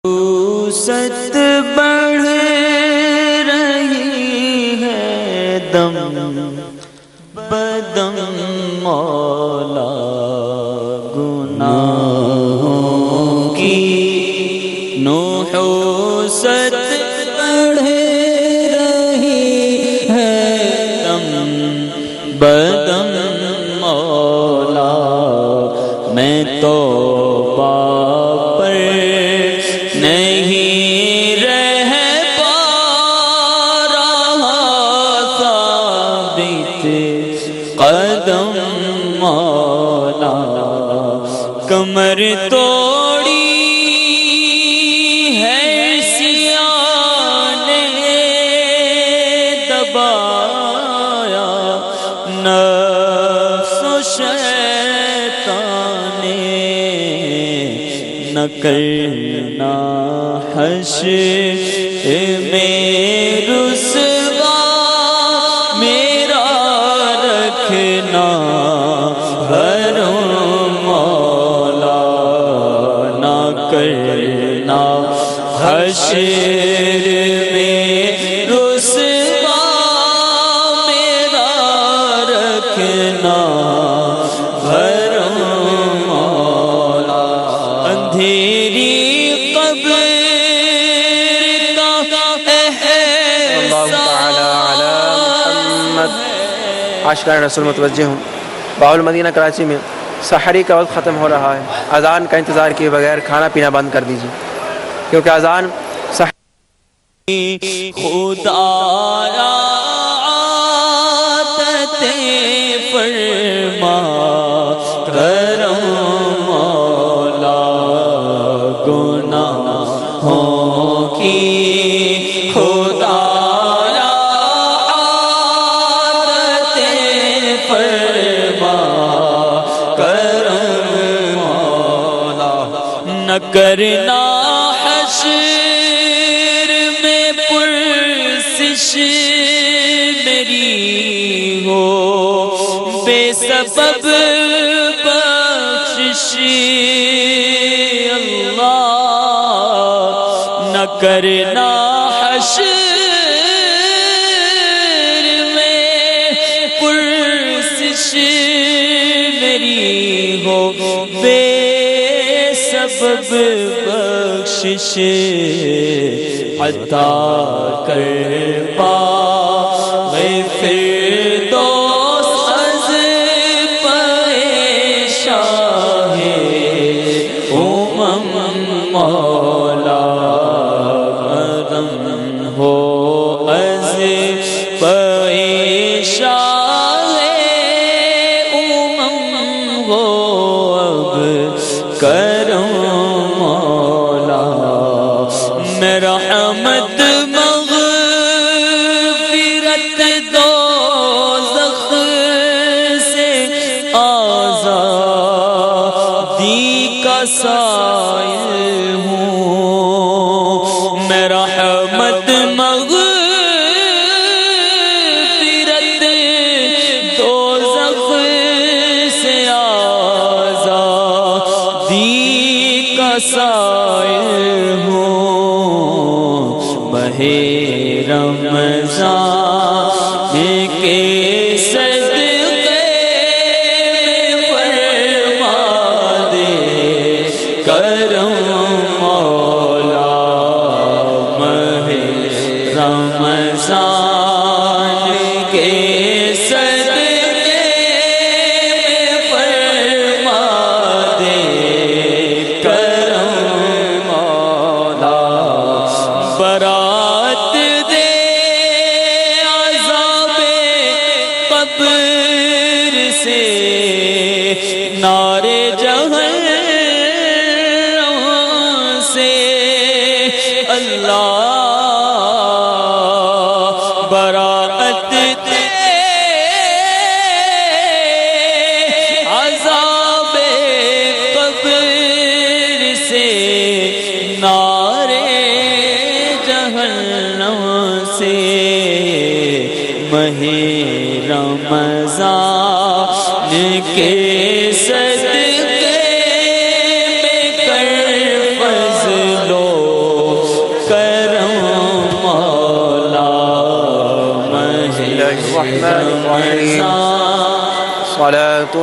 ست بڑھ رہی ہے دم بدم مولا گناہوں کی نحوست بڑھ رہی ہے دم بدم مولا میں توبہ پر نہیں رہ پا رہا ثابت قدم مولا کمر توڑی ہے سیاہ نے دبایا نفس و شیطان نہ کرنا حشر میں رسوا میرا رکھنا حرم مولا نہ کرنا حشر میں رسوا میرا رکھنا حرم مولا اندھیری عاشقان رسول متوجہ ہوں۔ باول مدینہ کراچی میں سحری کا وقت ختم ہو رہا ہے، اذان کا انتظار کیے بغیر کھانا پینا بند کر دیجیے کیونکہ اذان خدایا عادتیں فرما کرم مولا گناہوں کی خدایا عادتیں فرما کرم مولا نہ کرنا حشر میں پرسش میری ہو بے سبب بخشش اللہ نہ کرنا حشر میں پرسش میری ہو بے سبب بخشش عطا کر پائے فردوس از پائے شاہ امم مولا کرم ہو از پائے شاہ امم ہو اب کرم مولا میرا رحمت مغفرت دوزخ سے آزادی کا سائل ہوں میں رحمت مغفرت دوزخ سے آزادی کا سائل ہوں ماہ رمضان کے صدقے فرما دے کرم مولا ماہ رمضان کے صدقے فرما دے کرم مولا برات دے عذاب قبر سے نار جہنم سے اللہ برات دے عذاب قبر سے نار جہنم سے ماہ رمضان کے صدقے میں کر فضل و الله الرحمن الرحيم. الصلاة